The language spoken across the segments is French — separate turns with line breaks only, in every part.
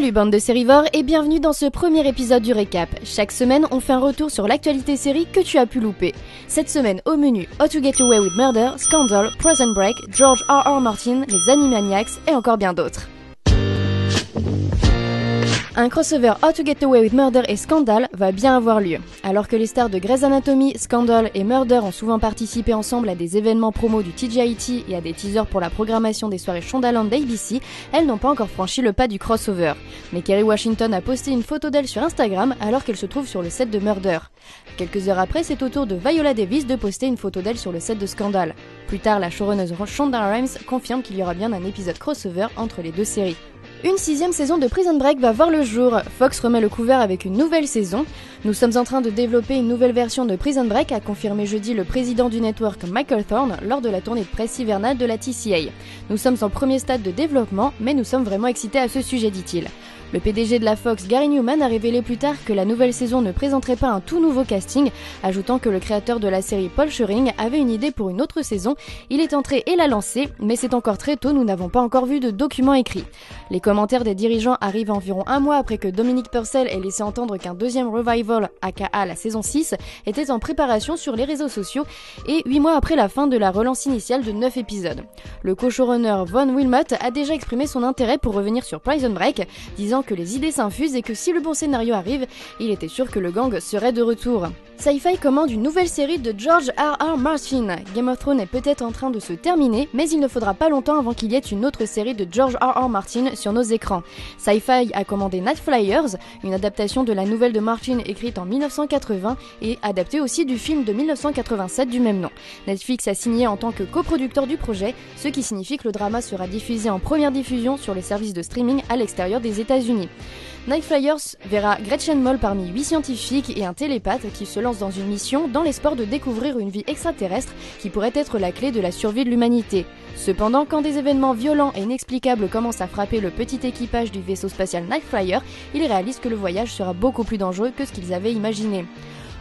Salut bande de sérivores et bienvenue dans ce premier épisode du récap. Chaque semaine, on fait un retour sur l'actualité série que tu as pu louper. Cette semaine, au menu, How to Get Away with Murder, Scandal, Prison Break, George R.R. Martin, les Animaniacs et encore bien d'autres. Un crossover How to Get Away with Murder et Scandal va bien avoir lieu. Alors que les stars de Grey's Anatomy, Scandal et Murder ont souvent participé ensemble à des événements promos du TGIT et à des teasers pour la programmation des soirées Shondaland d'ABC, elles n'ont pas encore franchi le pas du crossover. Mais Kerry Washington a posté une photo d'elle sur Instagram alors qu'elle se trouve sur le set de Murder. Quelques heures après, c'est au tour de Viola Davis de poster une photo d'elle sur le set de Scandal. Plus tard, la showrunner Shonda Rhimes confirme qu'il y aura bien un épisode crossover entre les deux séries. Une 6e saison de Prison Break va voir le jour. Fox remet le couvert avec une nouvelle saison. Nous sommes en train de développer une nouvelle version de Prison Break, a confirmé jeudi le président du network Michael Thorne lors de la tournée de presse hivernale de la TCA. Nous sommes en premier stade de développement, mais nous sommes vraiment excités à ce sujet, dit-il. Le PDG de la Fox, Gary Newman, a révélé plus tard que la nouvelle saison ne présenterait pas un tout nouveau casting, ajoutant que le créateur de la série, Paul Scheuring, avait une idée pour une autre saison. Il est entré et l'a lancée, mais c'est encore très tôt, nous n'avons pas encore vu de document écrit. Les commentaires des dirigeants arrivent environ un mois après que Dominic Purcell ait laissé entendre qu'un deuxième revival, aka la saison 6, était en préparation sur les réseaux sociaux, et 8 mois après la fin de la relance initiale de 9 épisodes. Le co-showrunner Von Wilmot a déjà exprimé son intérêt pour revenir sur Prison Break, disant que les idées s'infusent et que si le bon scénario arrive, il était sûr que le gang serait de retour. Sci-Fi commande une nouvelle série de George R.R. Martin. Game of Thrones est peut-être en train de se terminer, mais il ne faudra pas longtemps avant qu'il y ait une autre série de George R.R. Martin sur nos écrans. Sci-Fi a commandé Night Flyers, une adaptation de la nouvelle de Martin écrite en 1980 et adaptée aussi du film de 1987 du même nom. Netflix a signé en tant que coproducteur du projet, ce qui signifie que le drama sera diffusé en première diffusion sur les services de streaming à l'extérieur des États-Unis. Night Flyers verra Gretchen Mol parmi 8 scientifiques et un télépathe qui se lance dans une mission dans l'espoir de découvrir une vie extraterrestre qui pourrait être la clé de la survie de l'humanité. Cependant, quand des événements violents et inexplicables commencent à frapper le petit équipage du vaisseau spatial Night Flyer, ils réalisent que le voyage sera beaucoup plus dangereux que ce qu'ils avaient imaginé.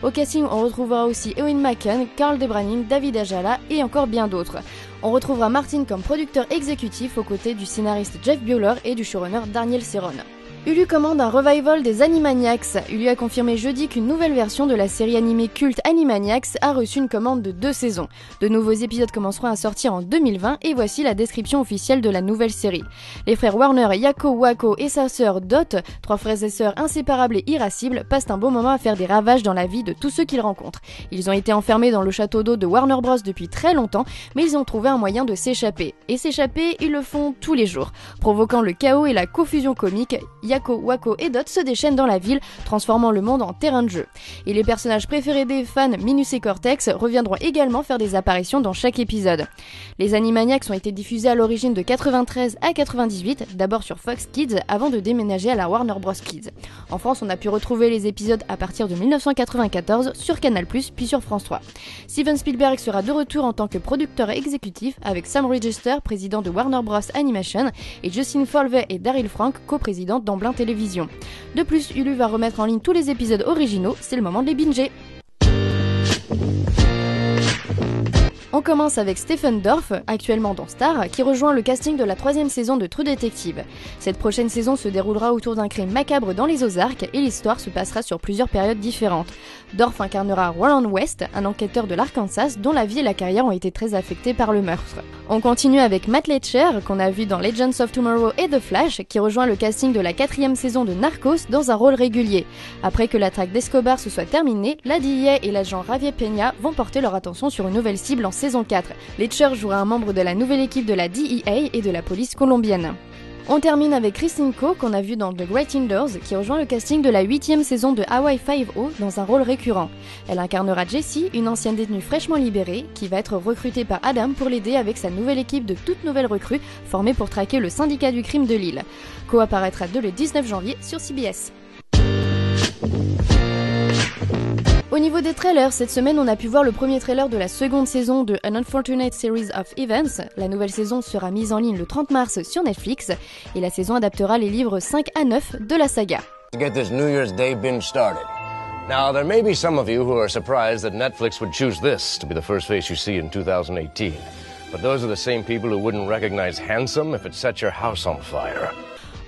Au casting, on retrouvera aussi Ewan McCann, Carl Debraning, David Ajala et encore bien d'autres. On retrouvera Martin comme producteur exécutif aux côtés du scénariste Jeff Bueller et du showrunner Daniel Cerone. Hulu commande un revival des Animaniacs. Hulu a confirmé jeudi qu'une nouvelle version de la série animée culte Animaniacs a reçu une commande de 2 saisons. De nouveaux épisodes commenceront à sortir en 2020 et voici la description officielle de la nouvelle série. Les frères Warner, Yako, Wako et sa sœur Dot, 3 frères et sœurs inséparables et irascibles, passent un bon moment à faire des ravages dans la vie de tous ceux qu'ils rencontrent. Ils ont été enfermés dans le château d'eau de Warner Bros depuis très longtemps, mais ils ont trouvé un moyen de s'échapper. Et s'échapper, ils le font tous les jours, provoquant le chaos et la confusion comique. Yako, Wako et Dot se déchaînent dans la ville, transformant le monde en terrain de jeu. Et les personnages préférés des fans, Minus et Cortex, reviendront également faire des apparitions dans chaque épisode. Les Animaniacs ont été diffusés à l'origine de 93 à 98, d'abord sur Fox Kids, avant de déménager à la Warner Bros Kids. En France, on a pu retrouver les épisodes à partir de 1994 sur Canal+, puis sur France 3. Steven Spielberg sera de retour en tant que producteur exécutif avec Sam Register, président de Warner Bros Animation, et Justin Folvey et Daryl Frank, coprésidents d'Amblin Télévision. De plus, Hulu va remettre en ligne tous les épisodes originaux, c'est le moment de les binger. On commence avec Stephen Dorff, actuellement dans Star, qui rejoint le casting de la 3e saison de True Detective. Cette prochaine saison se déroulera autour d'un crime macabre dans les Ozarks et l'histoire se passera sur plusieurs périodes différentes. Dorff incarnera Roland West, un enquêteur de l'Arkansas dont la vie et la carrière ont été très affectées par le meurtre. On continue avec Matt Letcher, qu'on a vu dans Legends of Tomorrow et The Flash, qui rejoint le casting de la 4e saison de Narcos dans un rôle régulier. Après que la traque d'Escobar se soit terminée, la DEA et l'agent Javier Peña vont porter leur attention sur une nouvelle cible en saison 4. Letcher jouera un membre de la nouvelle équipe de la DEA et de la police colombienne. On termine avec Christine Koh, qu'on a vu dans The Great Indoors, qui rejoint le casting de la 8e saison de Hawaii 5-0 dans un rôle récurrent. Elle incarnera Jessie, une ancienne détenue fraîchement libérée, qui va être recrutée par Adam pour l'aider avec sa nouvelle équipe de toutes nouvelles recrues formée pour traquer le syndicat du crime de l'île. Koh apparaîtra dès le 19 janvier sur CBS. Au niveau des trailers, cette semaine on a pu voir le premier trailer de la seconde saison de An Unfortunate Series of Events. La nouvelle saison sera mise en ligne le 30 mars sur Netflix et la saison adaptera les livres 5 à 9 de la saga.
To get this New Year's Day binge started. Now, there may be some of you who are surprised that Netflix would choose this to be the first face you see in 2018. But those are the same people who wouldn't recognize Handsome if it set your house on fire.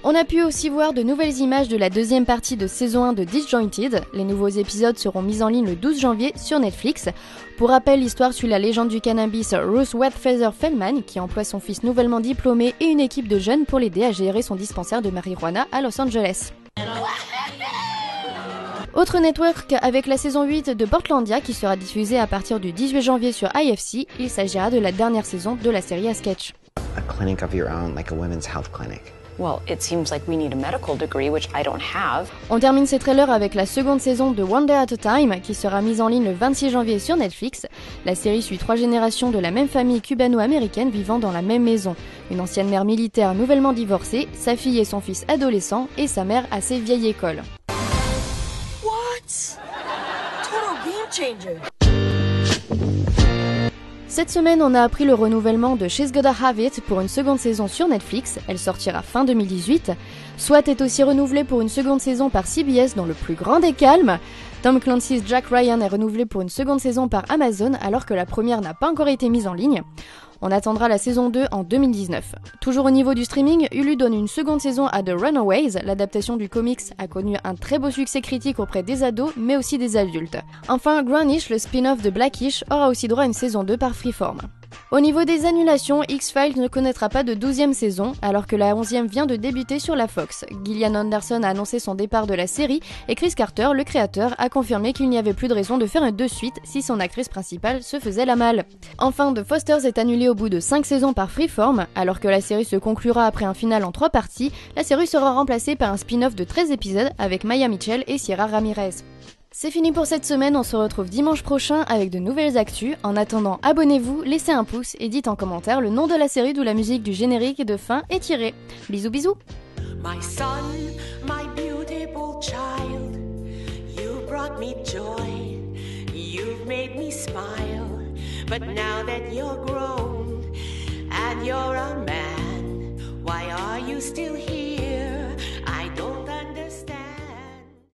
On a pu aussi voir de nouvelles images de la deuxième partie de saison 1 de Disjointed. Les nouveaux épisodes seront mis en ligne le 12 janvier sur Netflix. Pour rappel, l'histoire suit la légende du cannabis Ruth Wetfeather Feldman qui emploie son fils nouvellement diplômé et une équipe de jeunes pour l'aider à gérer son dispensaire de marijuana à Los Angeles. Autre network avec la saison 8 de Portlandia qui sera diffusée à partir du 18 janvier sur IFC. Il s'agira de la dernière saison de la série à sketch.
A clinic of your own, like a women's health clinic.
Well, it seems like we need a medical degree, which I don't have.
On termine ces trailers avec la seconde saison de One Day at a Time, qui sera mise en ligne le 26 janvier sur Netflix. La série suit 3 générations de la même famille cubano-américaine vivant dans la même maison. Une ancienne mère militaire nouvellement divorcée, sa fille et son fils adolescents, et sa mère assez vieille école.
What? Total game changer.
Cette semaine, on a appris le renouvellement de She's Gotta Have It pour une seconde saison sur Netflix. Elle sortira fin 2018. SWAT est aussi renouvelé pour une seconde saison par CBS dans le plus grand des calmes. Tom Clancy's Jack Ryan est renouvelé pour une seconde saison par Amazon alors que la première n'a pas encore été mise en ligne. On attendra la saison 2 en 2019. Toujours au niveau du streaming, Hulu donne une seconde saison à The Runaways. L'adaptation du comics a connu un très beau succès critique auprès des ados, mais aussi des adultes. Enfin, Grownish, le spin-off de Blackish, aura aussi droit à une saison 2 par Freeform. Au niveau des annulations, X-Files ne connaîtra pas de 12e saison, alors que la 11e vient de débuter sur la Fox. Gillian Anderson a annoncé son départ de la série, et Chris Carter, le créateur, a confirmé qu'il n'y avait plus de raison de faire de suite si son actrice principale se faisait la malle. Enfin, The Fosters est annulé au bout de 5 saisons par Freeform, alors que la série se conclura après un final en 3 parties, la série sera remplacée par un spin-off de 13 épisodes avec Maya Mitchell et Sierra Ramirez. C'est fini pour cette semaine, on se retrouve dimanche prochain avec de nouvelles actus. En attendant, abonnez-vous, laissez un pouce et dites en commentaire le nom de la série d'où la musique du générique de fin est tirée. Bisous bisous.
My son, my beautiful child, you brought me joy, you've made me smile, but now that you're grown and you're a man, why are you still here?